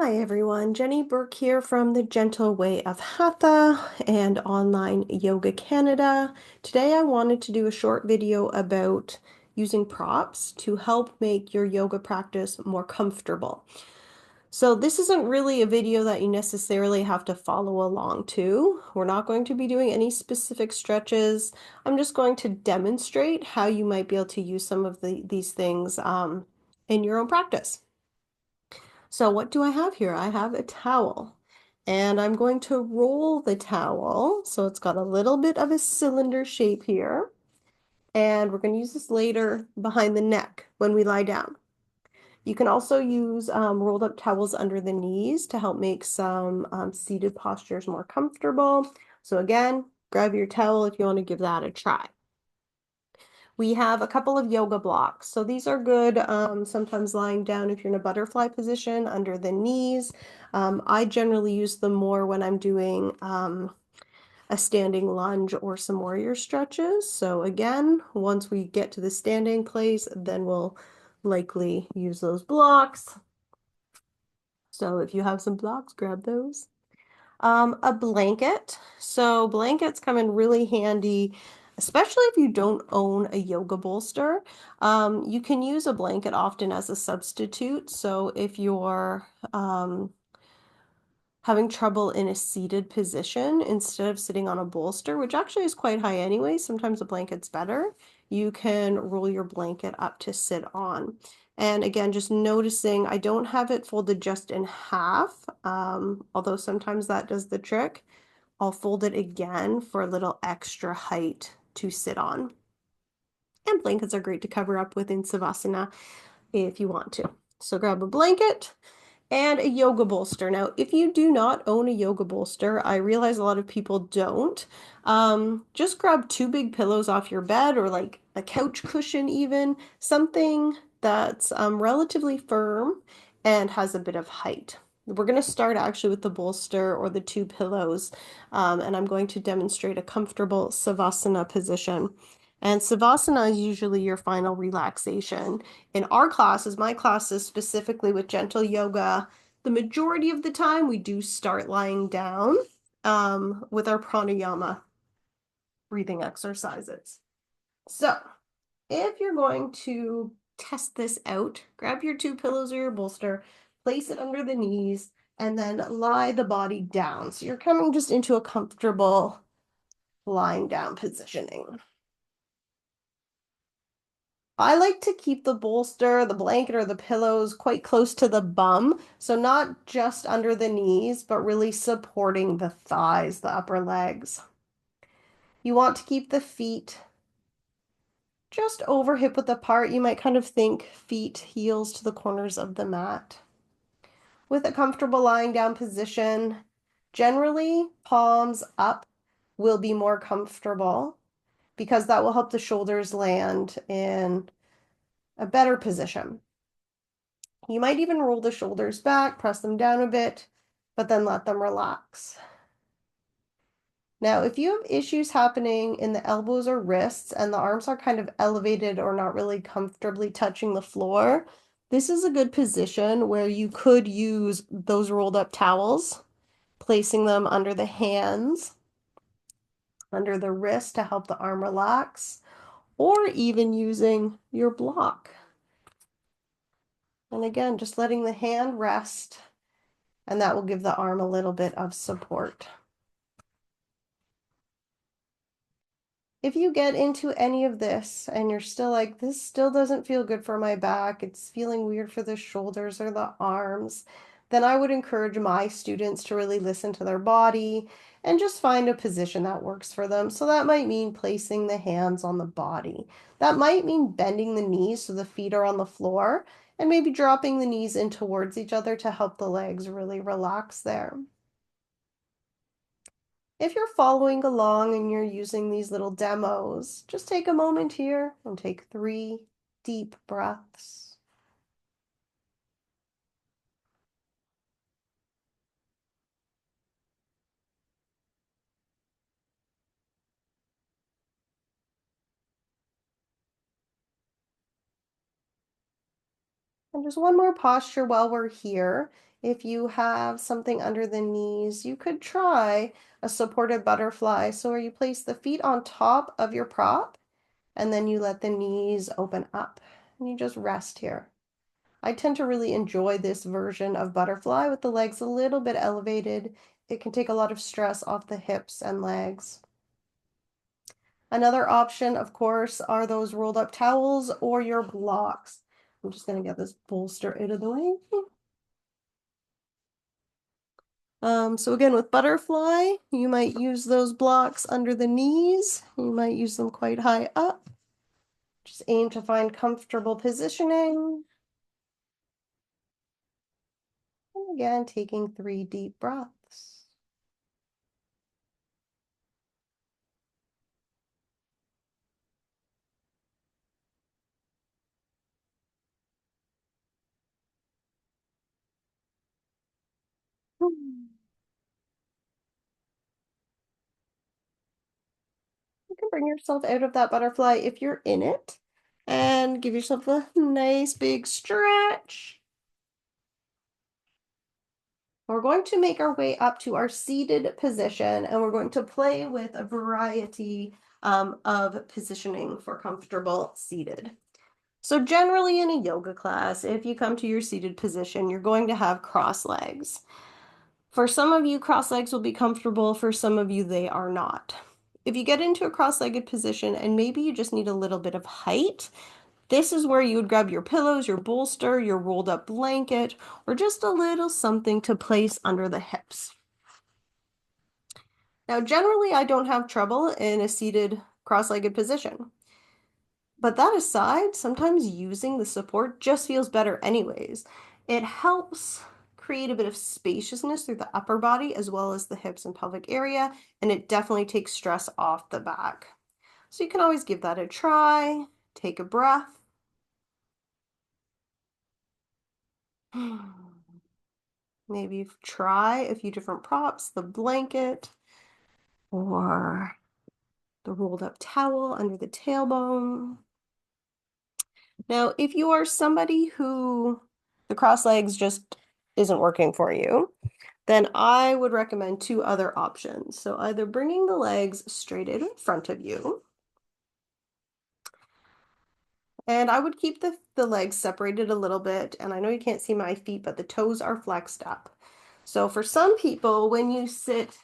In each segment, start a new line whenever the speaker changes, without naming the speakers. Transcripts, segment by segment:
Hi everyone, Jenni Burke here from the Gentle Way of Hatha and Online Yoga Canada. Today I wanted to do a short video about using props to help make your yoga practice more comfortable. So this isn't really a video that you necessarily have to follow along to. We're not going to be doing any specific stretches. I'm just going to demonstrate how you might be able to use some of these things in your own practice. So what do I have here? I have a towel and I'm going to roll the towel. So it's got a little bit of a cylinder shape here. And we're going to use this later behind the neck when we lie down. You can also use rolled up towels under the knees to help make some seated postures more comfortable. So again, grab your towel if you want to give that a try. We have a couple of yoga blocks. So these are good sometimes lying down if you're in a butterfly position under the knees. I generally use them more when I'm doing a standing lunge or some warrior stretches. So again, once we get to the standing place, then we'll likely use those blocks. So if you have some blocks, grab those. A blanket. So blankets come in really handy, especially if you don't own a yoga bolster. You can use a blanket often as a substitute. So if you're having trouble in a seated position instead of sitting on a bolster, which actually is quite high anyway, sometimes a blanket's better, you can roll your blanket up to sit on. And again, just noticing I don't have it folded just in half, although sometimes that does the trick. I'll fold it again for a little extra height to sit on. And blankets are great to cover up with in Savasana if you want to. So grab a blanket and a yoga bolster. Now, if you do not own a yoga bolster, I realize a lot of people don't. Just grab two big pillows off your bed or like a couch cushion even, something that's relatively firm and has a bit of height. We're going to start actually with the bolster or the two pillows, and I'm going to demonstrate a comfortable Savasana position. And Savasana is usually your final relaxation. In our classes, my classes specifically with gentle yoga, the majority of the time we do start lying down with our pranayama breathing exercises. So if you're going to test this out, grab your two pillows or your bolster, place it under the knees, and then lie the body down. So you're coming just into a comfortable lying down positioning. I like to keep the bolster, the blanket, or the pillows quite close to the bum. So not just under the knees, but really supporting the thighs, the upper legs. You want to keep the feet just over hip width apart. You might kind of think feet, heels to the corners of the mat. With a comfortable lying down position, generally palms up will be more comfortable because that will help the shoulders land in a better position. You might even roll the shoulders back, press them down a bit, but then let them relax. Now, if you have issues happening in the elbows or wrists and the arms are kind of elevated or not really comfortably touching the floor, this is a good position where you could use those rolled up towels, placing them under the hands, under the wrist to help the arm relax, or even using your block. And again, just letting the hand rest, and that will give the arm a little bit of support. If you get into any of this and you're still like, this still doesn't feel good for my back, it's feeling weird for the shoulders or the arms, then I would encourage my students to really listen to their body and just find a position that works for them. So that might mean placing the hands on the body. That might mean bending the knees so the feet are on the floor and maybe dropping the knees in towards each other to help the legs really relax there. If you're following along and you're using these little demos, just take a moment here and take 3 deep breaths. And just one more posture while we're here. If you have something under the knees, you could try a supported butterfly. So where you place the feet on top of your prop and then you let the knees open up and you just rest here. I tend to really enjoy this version of butterfly with the legs a little bit elevated. It can take a lot of stress off the hips and legs. Another option, of course, are those rolled up towels or your blocks. I'm just going to get this bolster out of the way. So again, with butterfly, you might use those blocks under the knees. You might use them quite high up. Just aim to find comfortable positioning. And again, taking 3 deep breaths. You can bring yourself out of that butterfly if you're in it and give yourself a nice big stretch. We're going to make our way up to our seated position and we're going to play with a variety of positioning for comfortable seated. So generally in a yoga class, if you come to your seated position, you're going to have cross legs. For some of you, cross legs will be comfortable. For some of you, they are not. If you get into a cross-legged position and maybe you just need a little bit of height, this is where you would grab your pillows, your bolster, your rolled up blanket, or just a little something to place under the hips. Now, generally, I don't have trouble in a seated cross-legged position. But that aside, sometimes using the support just feels better anyways. It helps create a bit of spaciousness through the upper body as well as the hips and pelvic area, and it definitely takes stress off the back. So you can always give that a try. Take a breath. Maybe try a few different props, the blanket or the rolled up towel under the tailbone. Now, if you are somebody who the cross legs just isn't working for you, then I would recommend 2 other options. So either bringing the legs straight out in front of you, and I would keep the legs separated a little bit. And I know you can't see my feet, but the toes are flexed up. So for some people, when you sit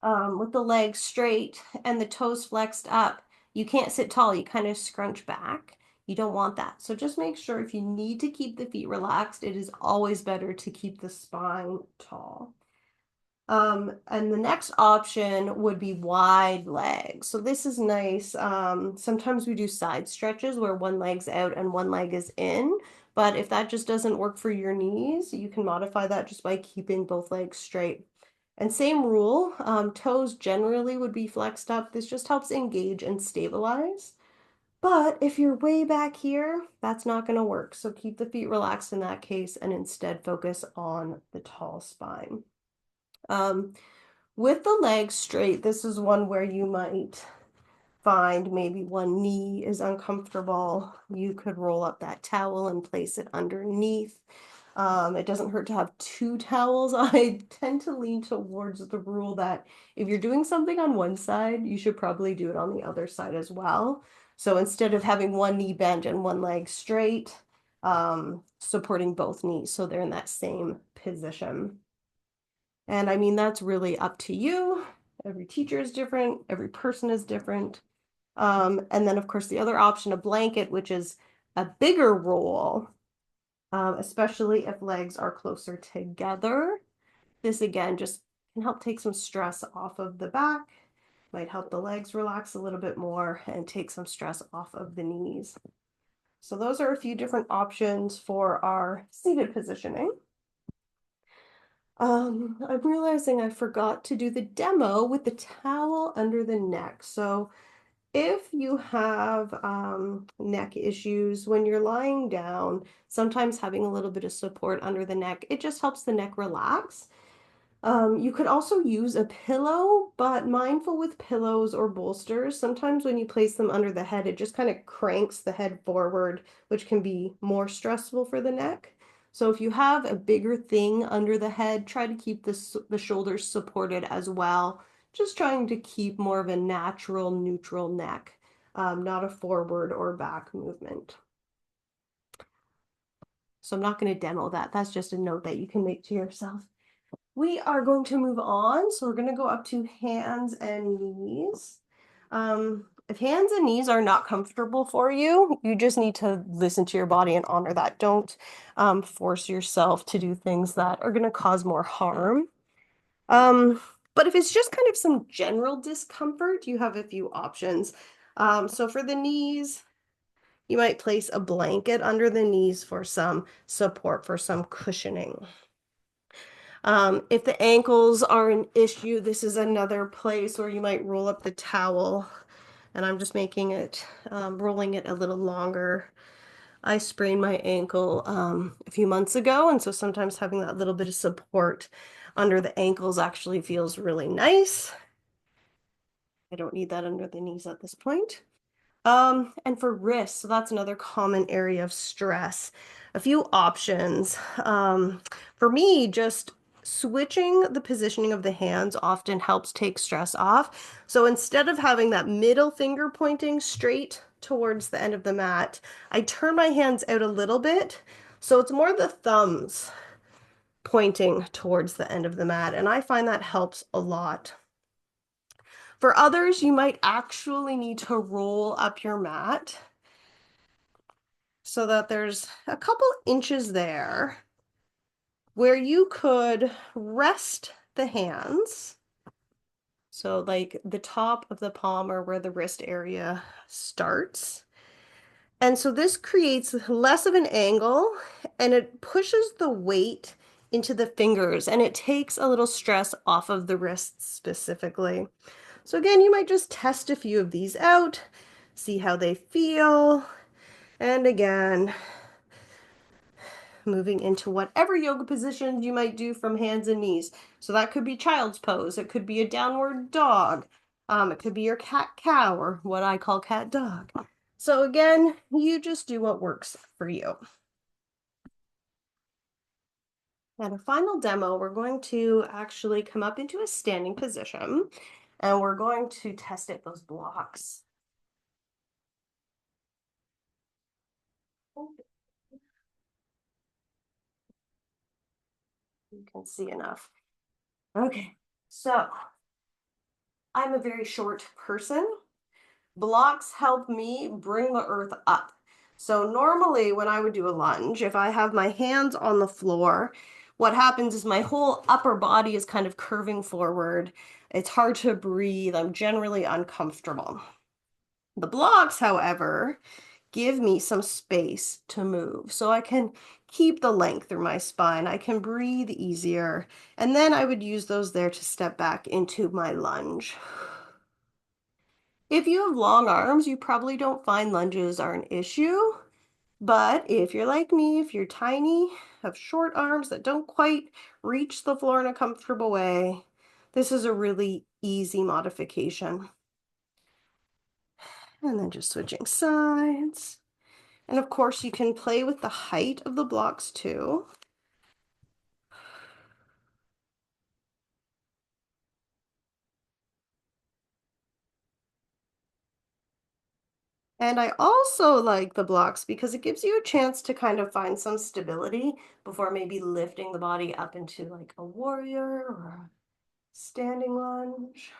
with the legs straight and the toes flexed up, you can't sit tall. You kind of scrunch back. You don't want that. So just make sure if you need to keep the feet relaxed, it is always better to keep the spine tall. And the next option would be wide legs. So this is nice. Sometimes we do side stretches where one leg's out and one leg is in. But if that just doesn't work for your knees, you can modify that just by keeping both legs straight. And same rule, toes generally would be flexed up. This just helps engage and stabilize. But if you're way back here, that's not going to work. So keep the feet relaxed in that case and instead focus on the tall spine. With the legs straight, this is one where you might find maybe one knee is uncomfortable. You could roll up that towel and place it underneath. It doesn't hurt to have 2 towels. I tend to lean towards the rule that if you're doing something on one side, you should probably do it on the other side as well. So instead of having one knee bent and one leg straight, supporting both knees so they're in that same position. And I mean, that's really up to you. Every teacher is different, every person is different. And then, of course, the other option, a blanket, which is a bigger roll, especially if legs are closer together. This, again, just can help take some stress off of the back, might help the legs relax a little bit more and take some stress off of the knees. So those are a few different options for our seated positioning. I'm realizing I forgot to do the demo with the towel under the neck. So if you have neck issues when you're lying down, sometimes having a little bit of support under the neck, it just helps the neck relax. You could also use a pillow, but mindful with pillows or bolsters, sometimes when you place them under the head, it just kind of cranks the head forward, which can be more stressful for the neck. So if you have a bigger thing under the head, try to keep the shoulders supported as well. Just trying to keep more of a natural, neutral neck, not a forward or back movement. So I'm not going to demo that. That's just a note that you can make to yourself. We are going to move on. So we're going to go up to hands and knees. If hands and knees are not comfortable for you, you just need to listen to your body and honor that. Don't force yourself to do things that are going to cause more harm. Um, but if it's just kind of some general discomfort, you have a few options. So for the knees, you might place a blanket under the knees for some support, for some cushioning. If the ankles are an issue, this is another place where you might roll up the towel. And I'm just making it, rolling it a little longer. I sprained my ankle a few months ago, and so sometimes having that little bit of support under the ankles actually feels really nice. I don't need that under the knees at this point. And for wrists, so that's another common area of stress. A few options. For me, just switching the positioning of the hands often helps take stress off. So instead of having that middle finger pointing straight towards the end of the mat, I turn my hands out a little bit. So it's more the thumbs pointing towards the end of the mat. And I find that helps a lot. For others, you might actually need to roll up your mat so that there's a couple inches there where you could rest the hands. So like the top of the palm or where the wrist area starts. And so this creates less of an angle and it pushes the weight into the fingers and it takes a little stress off of the wrists specifically. So again, you might just test a few of these out, see how they feel. And again, moving into whatever yoga positions you might do from hands and knees. So that could be child's pose. It could be a downward dog. It could be your cat-cow or what I call cat-dog. So again, you just do what works for you. And a final demo, we're going to actually come up into a standing position and we're going to test out those blocks. You can see enough. Okay, so I'm a very short person. Blocks help me bring the earth up. So normally when I would do a lunge, if I have my hands on the floor, what happens is my whole upper body is kind of curving forward. It's hard to breathe. I'm generally uncomfortable. The blocks, however, give me some space to move. So I can keep the length through my spine. I can breathe easier. And then I would use those there to step back into my lunge. If you have long arms, you probably don't find lunges are an issue. But if you're like me, if you're tiny, have short arms that don't quite reach the floor in a comfortable way, this is a really easy modification. And then just switching sides. And of course, you can play with the height of the blocks too. And I also like the blocks because it gives you a chance to kind of find some stability before maybe lifting the body up into like a warrior or a standing lunge.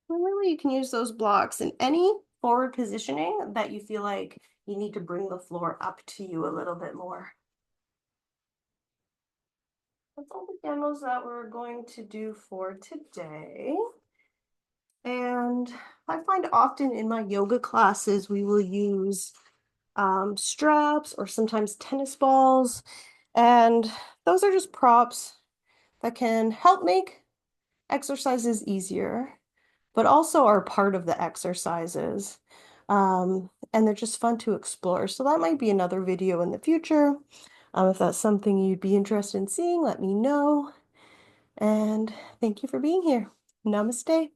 And really, you can use those blocks in any forward positioning that you feel like you need to bring the floor up to you a little bit more. That's all the demos that we're going to do for today. And I find often in my yoga classes, we will use straps or sometimes tennis balls. And those are just props that can help make exercises easier, but also are part of the exercises. and they're just fun to explore. So that might be another video in the future. If that's something you'd be interested in seeing, let me know. And thank you for being here. Namaste.